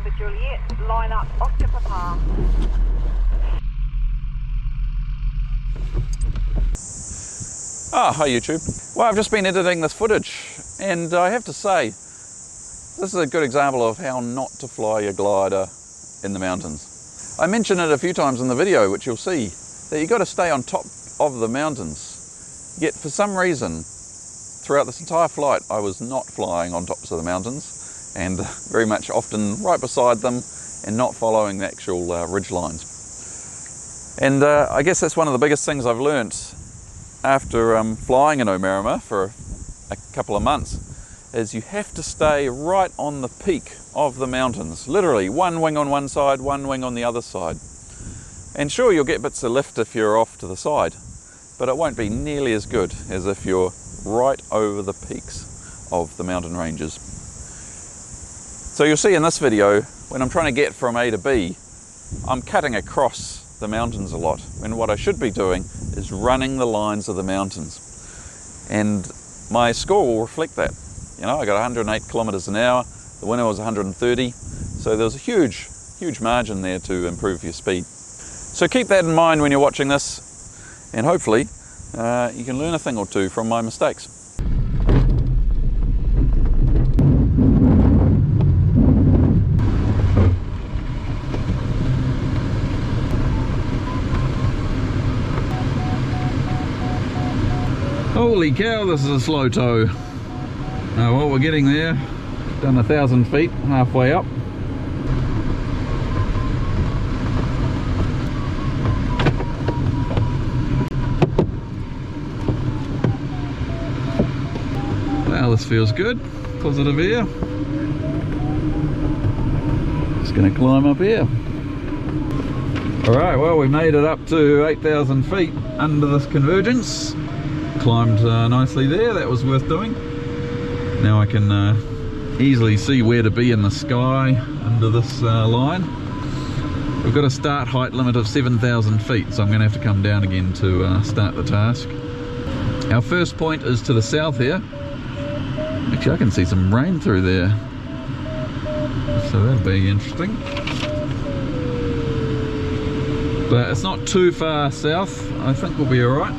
November Juliet, line up Oscar Papa. Hi YouTube. Well, I've just been editing this footage and I have to say, this is a good example of how not to fly your glider in the mountains. I mentioned it a few times in the video, which you'll see, that you've got to stay on top of the mountains. Yet for some reason, throughout this entire flight, I was not flying on tops of the mountains and very much often right beside them and not following the actual ridge lines. And I guess that's one of the biggest things I've learnt after flying in Omarama for a couple of months, is you have to stay right on the peak of the mountains. Literally, one wing on one side, one wing on the other side. And sure, you'll get bits of lift if you're off to the side, but it won't be nearly as good as if you're right over the peaks of the mountain ranges. So you'll see in this video, when I'm trying to get from A to B, I'm cutting across the mountains a lot, when what I should be doing is running the lines of the mountains. And my score will reflect that. You know, I got 108 kilometers an hour, the winner was 130, so there's a huge margin there to improve your speed. So keep that in mind when you're watching this, and hopefully you can learn a thing or two from my mistakes. Holy cow, this is a slow tow. Well, we're getting there. Done 1,000 feet, halfway up. Wow, this feels good. Positive air. Just gonna climb up here. Alright, well, we made it up to 8,000 feet under this convergence. Climbed nicely there, that was worth doing. Now I can easily see where to be in the sky under this line. We've got a start height limit of 7,000 feet, so I'm going to have to come down again to start the task. Our first point is to the south here. Actually, I can see some rain through there, so that'll be interesting. But it's not too far south, I think we'll be alright.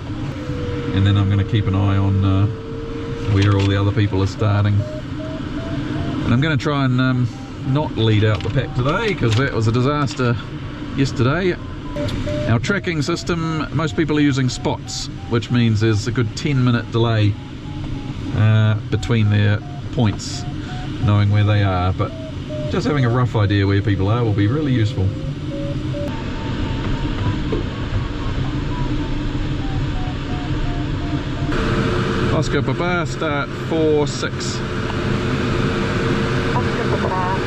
And then I'm going to keep an eye on where all the other people are starting. And I'm going to try and not lead out the pack today, because that was a disaster yesterday. Our tracking system, most people are using spots, which means there's a good 10-minute delay between their points, knowing where they are. But just having a rough idea where people are will be really useful. Oscar Papa, start 4-6. Oscar Papa,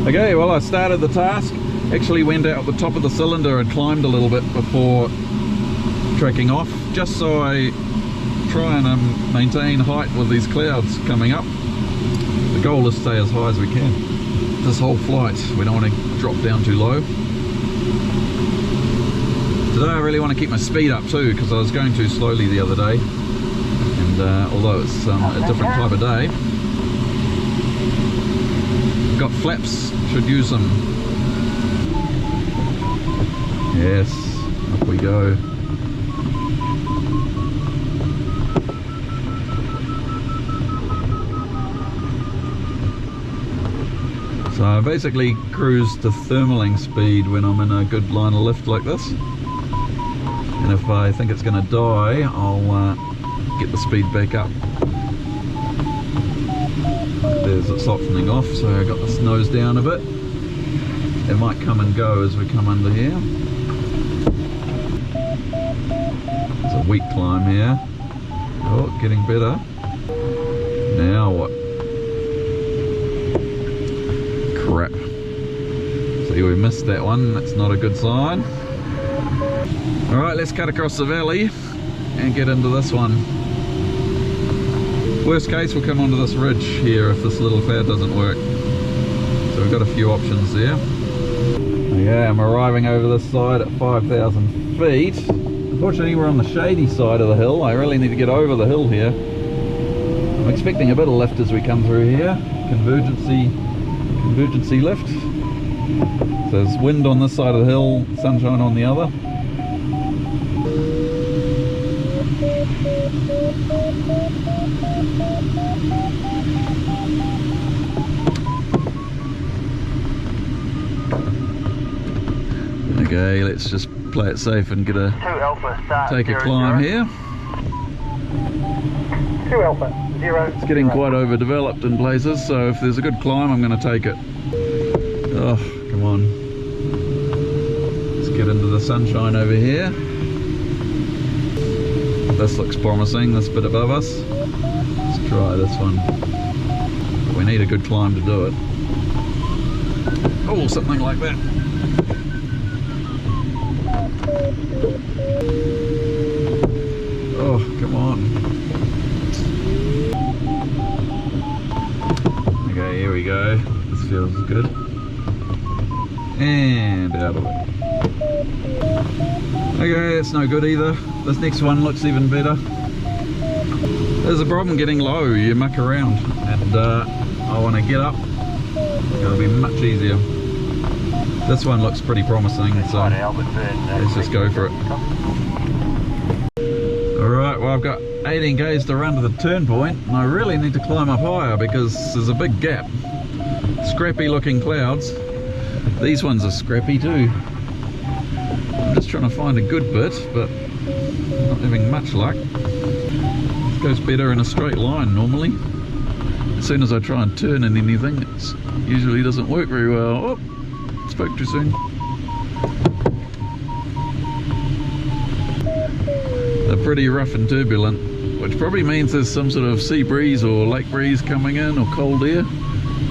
4-6. Okay, well, I started the task. Actually went out the top of the cylinder and climbed a little bit before tracking off, just so I try and maintain height with these clouds coming up. The goal is to stay as high as we can. This whole flight, we don't want to drop down too low. Today I really want to keep my speed up too, because I was going too slowly the other day, and although it's a different type of day, got flaps, should use them. Yes, up we go. So I basically cruise to thermaling speed when I'm in a good line of lift like this. And if I think it's going to die, I'll get the speed back up. There's it softening off, so I got this nose down a bit. It might come and go as we come under here. It's a weak climb here. Oh, getting better. Now what? Crap. See, we missed that one. That's not a good sign. Alright, let's cut across the valley and get into this one. Worst case, we'll come onto this ridge here if this little cloud doesn't work. So we've got a few options there. Okay, I'm arriving over this side at 5,000 feet. Unfortunately, we're on the shady side of the hill. I really need to get over the hill here. I'm expecting a bit of lift as we come through here. Convergency lift. So there's wind on this side of the hill, sunshine on the other. Okay, let's just play it safe and get a take a climb here. 2 Alpha, 0. It's getting quite overdeveloped in places, so if there's a good climb, I'm going to take it. Oh, come on. Let's get into the sunshine over here. This looks promising, this bit above us. Let's try this one. We need a good climb to do it. Oh, something like that. Oh, come on. Okay, here we go. This feels good. And out of it. Okay, it's no good either. This next one looks even better. There's a problem getting low, you muck around. And I want to get up. It'll be much easier. This one looks pretty promising, so let's just go for it. Alright, well I've got 18 k's to run to the turn point, and I really need to climb up higher because there's a big gap. Scrappy looking clouds. These ones are scrappy too. I'm just trying to find a good bit, but not having much luck. It goes better in a straight line normally. As soon as I try and turn in anything, it usually doesn't work very well. Oh, spoke too soon. They're pretty rough and turbulent, which probably means there's some sort of sea breeze or lake breeze coming in, or cold air.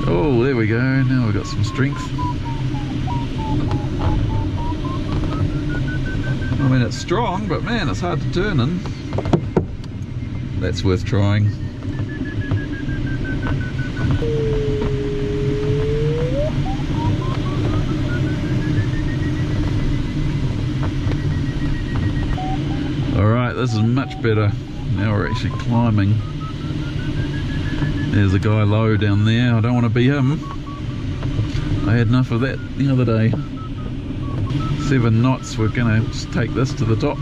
Oh, there we go, now we've got some strength. I mean, it's strong, but man, it's hard to turn in. That's worth trying. Alright, this is much better. Now we're actually climbing. There's a guy low down there. I don't want to be him. I had enough of that the other day. 7 knots. We're going to just take this to the top.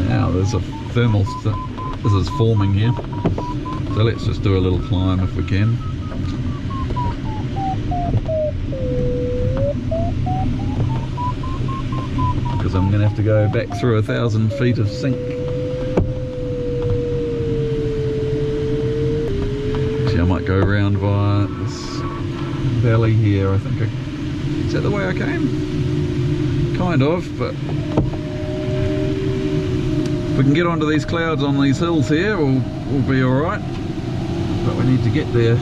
Now there's a thermal. This is forming here. So let's just do a little climb if we can. Because I'm going to have to go back through 1,000 feet of sink. Actually, I might go around via this valley here. I think is that the way I came? Kind of, but if we can get onto these clouds on these hills here, we'll be all right. But we need to get there.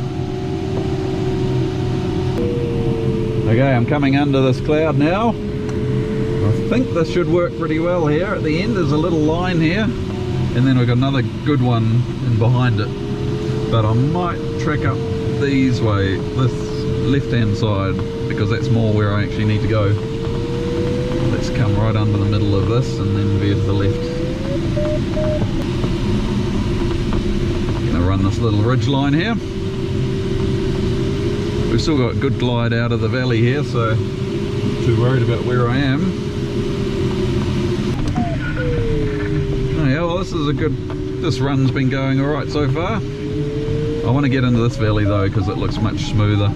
Okay, I'm coming under this cloud now. I think this should work pretty well here. At the end there's a little line here, and then we've got another good one in behind it. But I might track up these way, this left hand side, because that's more where I actually need to go. Let's come right under the middle of this and then veer to the left. Gonna run this little ridge line here. We've still got good glide out of the valley here, so not too worried about where I am. Oh yeah, well this run's been going alright so far. I want to get into this valley though, because it looks much smoother.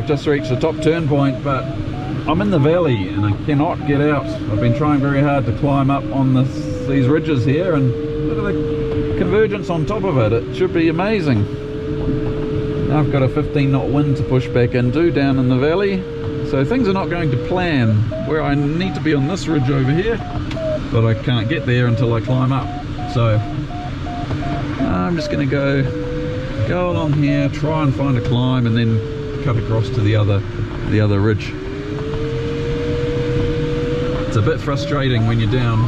I've just reached the top turn point, but I'm in the valley and I cannot get out. I've been trying very hard to climb up on these ridges here, and look at the convergence on top of it. It should be amazing. Now I've got a 15 knot wind to push back into down in the valley, so things are not going to plan. Where I need to be on this ridge over here, but I can't get there until I climb up. So I'm just going to go along here, try and find a climb, and then cut across to the other ridge. It's a bit frustrating when you're down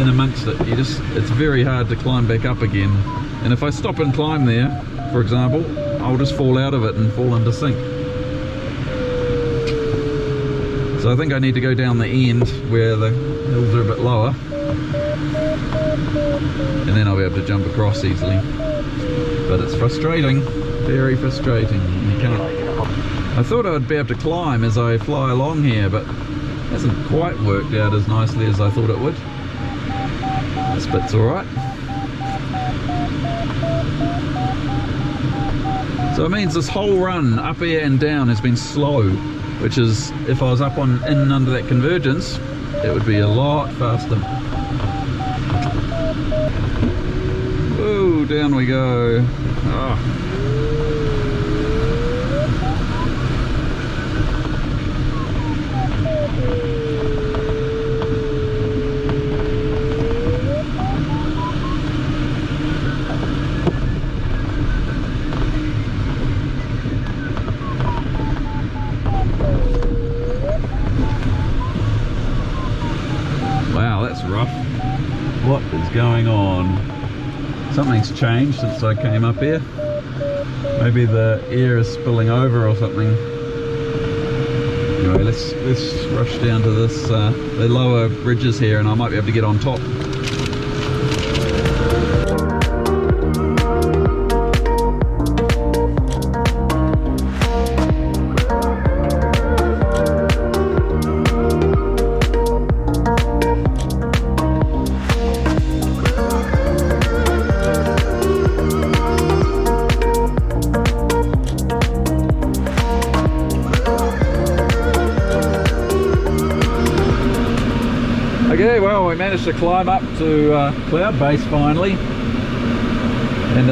in amongst it. It's very hard to climb back up again. And if I stop and climb there, for example, I'll just fall out of it and fall into sync. So I think I need to go down the end where the hills are a bit lower, and then I'll be able to jump across easily. But it's frustrating, very frustrating. You can't. I thought I would be able to climb as I fly along here, but it hasn't quite worked out as nicely as I thought it would. This bit's alright. So it means this whole run up here and down has been slow, which is, if I was up in and under that convergence, it would be a lot faster. Whoa, down we go. Oh. Wow, that's rough. What is going on? Something's changed since I came up here. Maybe the air is spilling over or something. Anyway, let's rush down to this the lower ridges here, and I might be able to get on top. Okay, well, we managed to climb up to cloud base finally, and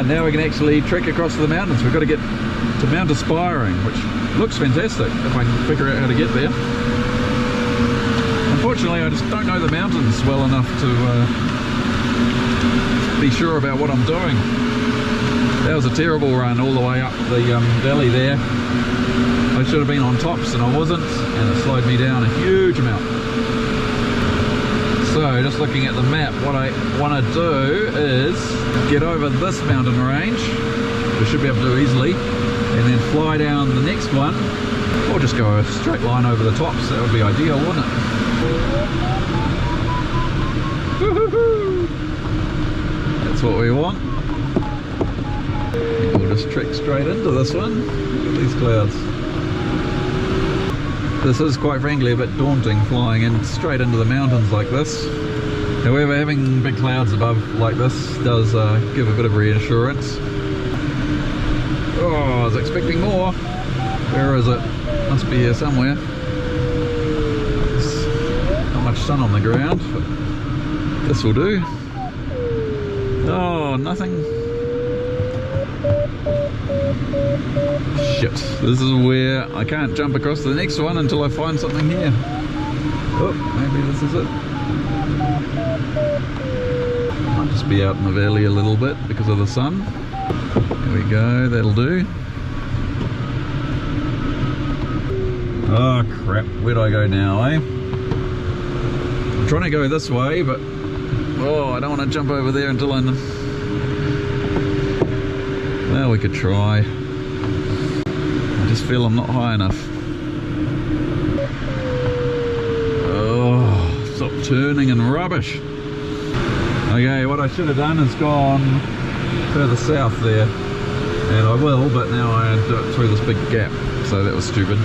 now we can actually trek across the mountains. We've got to get to Mount Aspiring, which looks fantastic if I can figure out how to get there. Unfortunately, I just don't know the mountains well enough to be sure about what I'm doing. That was a terrible run all the way up the valley there. I should have been on tops and I wasn't, and it slowed me down a huge amount. So, just looking at the map, what I want to do is get over this mountain range, we should be able to do easily, and then fly down the next one, or just go a straight line over the tops. That would be ideal, wouldn't it? Woohoo! That's what we want. And we'll just trek straight into this one. Look at these clouds. This is, quite frankly, a bit daunting, flying in straight into the mountains like this. However, having big clouds above like this does give a bit of reassurance. Oh, I was expecting more. Where is it? Must be here somewhere. There's not much sun on the ground, but this will do. Oh, nothing. Shit, this is where I can't jump across to the next one until I find something here. Oh, maybe this is it. Might just be out in the valley a little bit because of the sun. There we go, that'll do. Oh crap, where do I go now, eh? I'm trying to go this way, but oh, I don't want to jump over there until I... Well, we could try. I just feel I'm not high enough. Oh, stop turning and rubbish. Okay, what I should have done is gone further south there. And I will, but now I do it through this big gap. So that was stupid.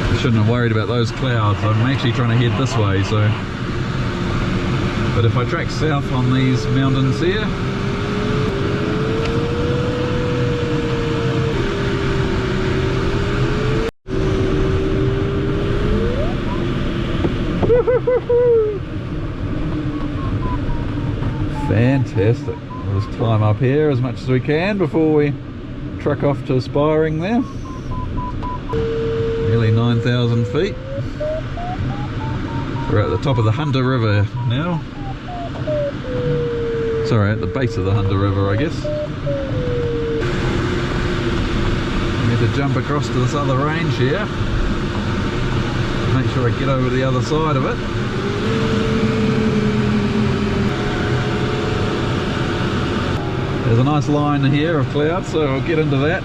I shouldn't have worried about those clouds. I'm actually trying to head this way, so... But if I track south on these mountains here... Fantastic. We'll just climb up here as much as we can before we truck off to Aspiring there. Nearly 9,000 feet. We're at the top of the Hunter River now. Sorry, at the base of the Hunter River, I guess. I need to jump across to this other range here. Make sure I get over to the other side of it. There's a nice line here of clouds, so I'll get into that.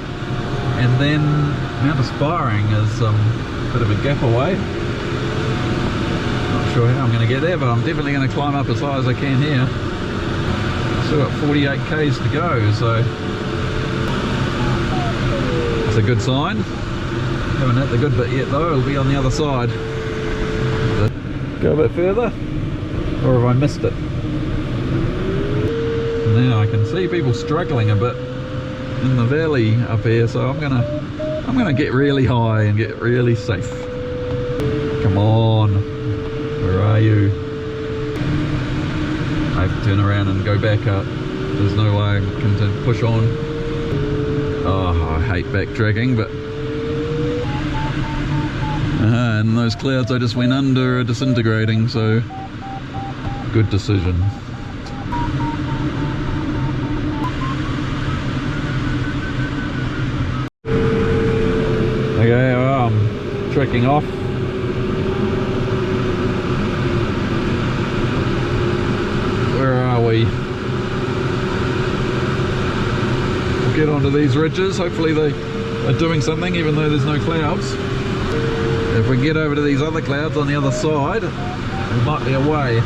And then Mount Aspiring is a bit of a gap away. Not sure how I'm going to get there, but I'm definitely going to climb up as high as I can here. Still got 48 k's to go, so it's a good sign. Haven't hit the good bit yet though, it'll be on the other side. Go a bit further, or have I missed it? Now I can see people struggling a bit in the valley up here, so I'm gonna get really high and get really safe. Come on, where are you? I have to turn around and go back up. There's no way I can push on. Oh, I hate backtracking, but and those clouds I just went under are disintegrating, so good decision. Okay, well, I'm trekking off. Where are we? We'll get onto these ridges. Hopefully they are doing something, even though there's no clouds. If we get over to these other clouds on the other side, we might be away.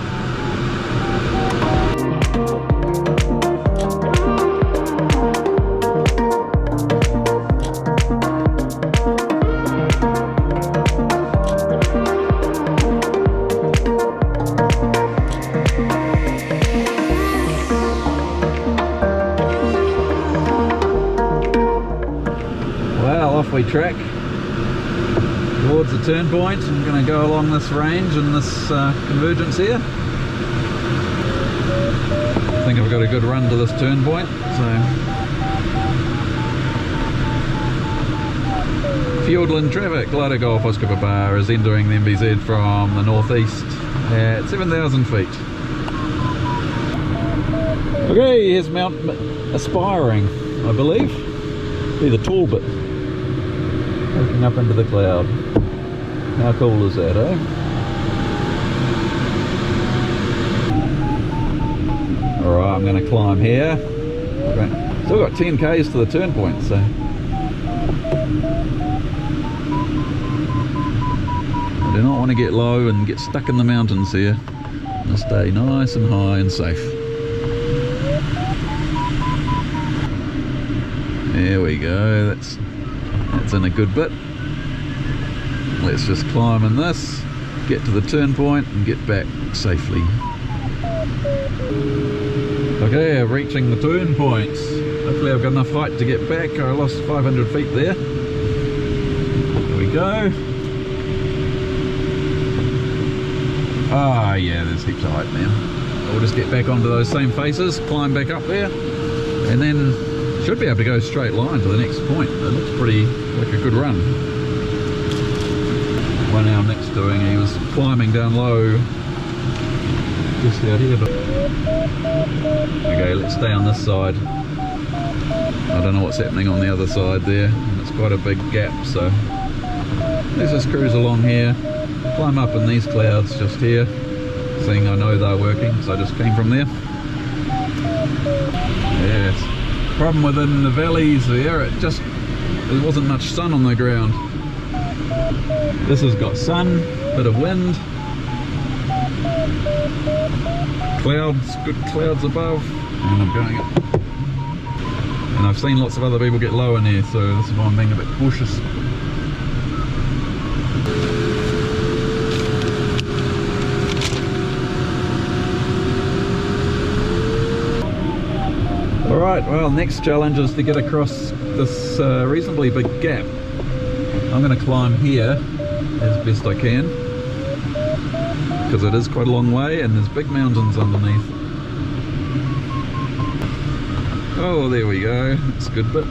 Well, off we trek towards the turn point. I'm going to go along this range and this convergence here. I think I've got a good run to this turn point, so Fiordland traffic, Glider Golf Oscar Papa is entering the MBZ from the northeast at 7,000 feet. Okay, here's Mount Aspiring, I believe. Be the tall bit. Looking up into the cloud. How cool is that, eh? Alright, I'm going to climb here. Okay. Still got 10 k's to the turn point, so I do not want to get low and get stuck in the mountains here. I'm going to stay nice and high and safe. There we go, that's in a good bit. Let's just climb in this, get to the turn point and get back safely. Okay, reaching the turn point. Hopefully I've got enough height to get back. I lost 500 feet there. There we go. Ah, yeah, there's heaps of height now. We'll just get back onto those same faces, climb back up there, and then should be able to go straight line to the next point. It looks pretty like a good run. One our next doing, he was climbing down low just out here, but okay, let's stay on this side. I don't know what's happening on the other side there, and it's quite a big gap, so let's just cruise along here, climb up in these clouds just here, seeing I know they're working, so I just came from there. Yes. Problem within the valleys there, there wasn't much sun on the ground. This has got sun, bit of wind, clouds, good clouds above, and I'm going up. And I've seen lots of other people get low in here, so this is why I'm being a bit cautious. Alright, well, next challenge is to get across this reasonably big gap. I'm going to climb here as best I can, because it is quite a long way and there's big mountains underneath. Oh, there we go. That's a good bit.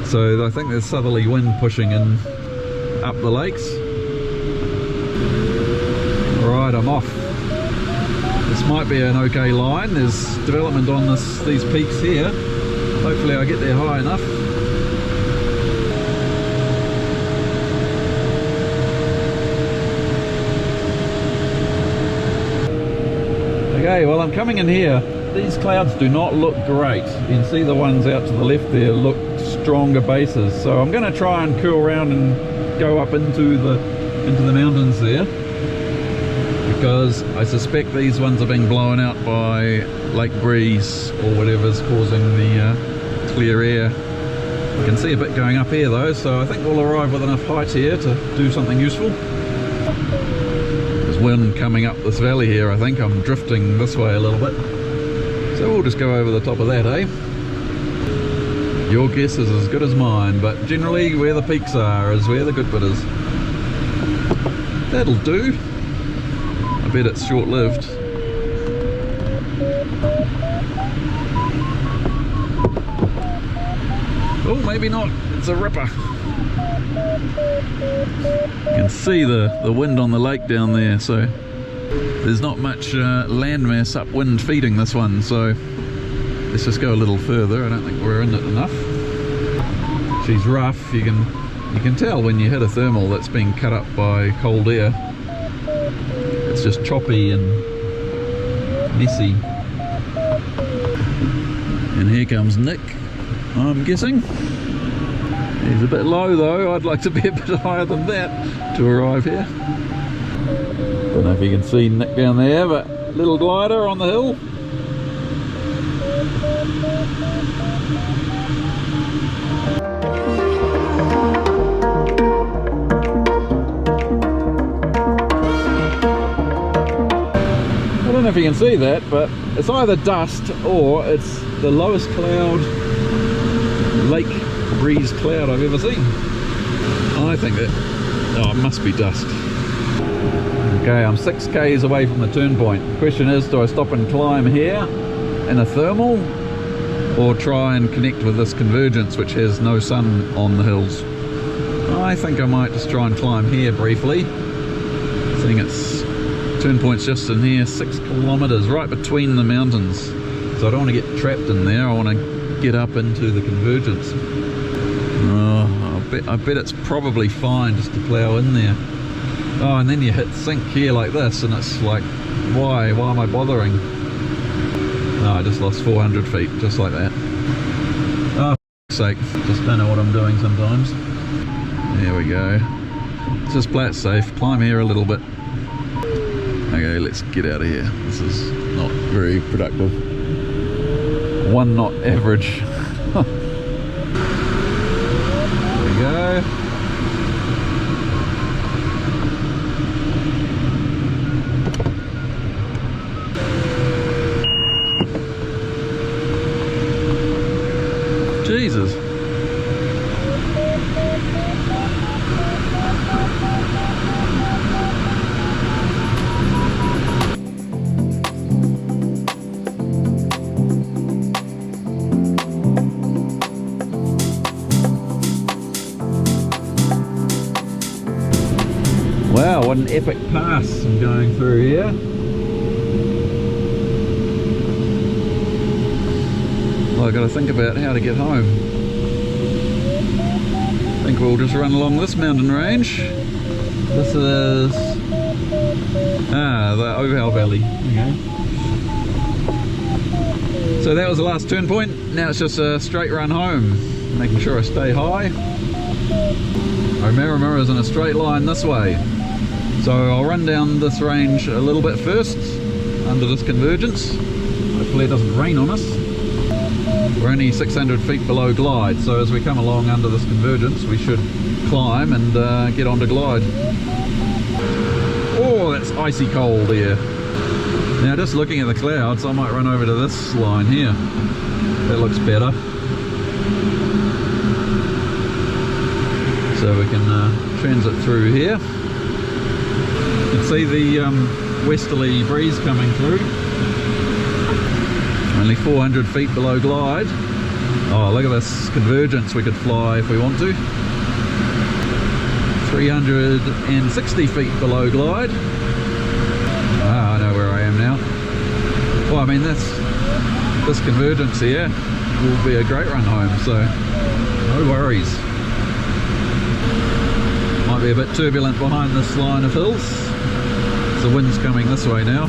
So I think there's southerly wind pushing in up the lakes. Right, I'm off. This might be an okay line. There's development on these peaks here. Hopefully I get there high enough. Okay, well, I'm coming in here. These clouds do not look great. You can see the ones out to the left there look stronger bases. So I'm going to try and curl around and go up into the mountains there, because I suspect these ones are being blown out by lake breeze or whatever's causing the clear air. You can see a bit going up here though, so I think we'll arrive with enough height here to do something useful. There's wind coming up this valley here. I think I'm drifting this way a little bit, so we'll just go over the top of that, eh? Your guess is as good as mine, but generally where the peaks are is where the good bit is. That'll do. I bet it's short-lived. Oh, maybe not. It's a ripper. You can see the wind on the lake down there, so there's not much landmass upwind feeding this one, so let's just go a little further. I don't think we're in it enough. She's rough. You can tell when you hit a thermal that's been cut up by cold air. It's just choppy and messy. And here comes Nick, I'm guessing. He's a bit low though. I'd like to be a bit higher than that to arrive here. Don't know if you can see Nick down there, but little glider on the hill. I don't know if you can see that, but it's either dust or it's the lowest cloud, lake breeze cloud I've ever seen. I think that, oh, it must be dust. Okay, I'm 6 k's away from the turn point. The question is, do I stop and climb here in a thermal, or try and connect with this convergence which has no sun on the hills? I think I might just try and climb here briefly, seeing it's turn point's just in here, 6 kilometers right between the mountains. So I don't want to get trapped in there. I want to get up into the convergence. Oh, I bet it's probably fine just to plough in there. Oh, and then you hit sink here like this, and it's like, why am I bothering? Oh, I just lost 400 feet just like that. Oh, for sake, just don't know what I'm doing sometimes. There we go. Let's just play it safe. Climb here a little bit. Okay, let's get out of here. This is not very productive. 1 knot average. There we go. Jesus. Wow, what an epic pass I'm going through here. Well, I've got to think about how to get home. I think we'll just run along this mountain range. This is the Oval Valley. Okay. So that was the last turn point. Now it's just a straight run home, making sure I stay high. Omarama is in a straight line this way. So I'll run down this range a little bit first, under this convergence. Hopefully it doesn't rain on us. We're only 600 feet below glide, so as we come along under this convergence we should climb and get onto glide. Oh, that's icy cold here. Now just looking at the clouds, I might run over to this line here. That looks better. So we can transit through here. You can see the westerly breeze coming through. Only 400 feet below glide. Oh, look at this convergence we could fly if we want to. 360 feet below glide. Ah, I know where I am now. Well, I mean, this convergence here will be a great run home, so no worries. Might be a bit turbulent behind this line of hills. The wind's coming this way now.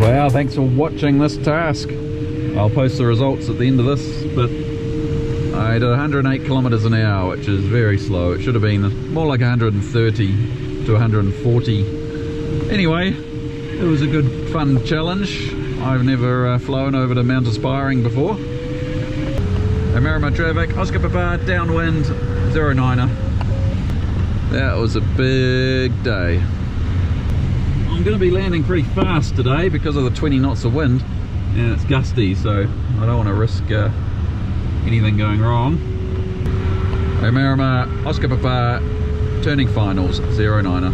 Wow, thanks for watching this task. I'll post the results at the end of this, but I did 108 kilometers an hour, which is very slow. It should have been more like 130 to 140. Anyway, it was a good fun challenge. I've never flown over to Mount Aspiring before. Omarama traffic, Oscar Papa, downwind, 09er. That was a big day. I'm going to be landing pretty fast today because of the 20 knots of wind, and it's gusty, so I don't want to risk anything going wrong. Omarama, Oscar Papa, turning finals, 09er.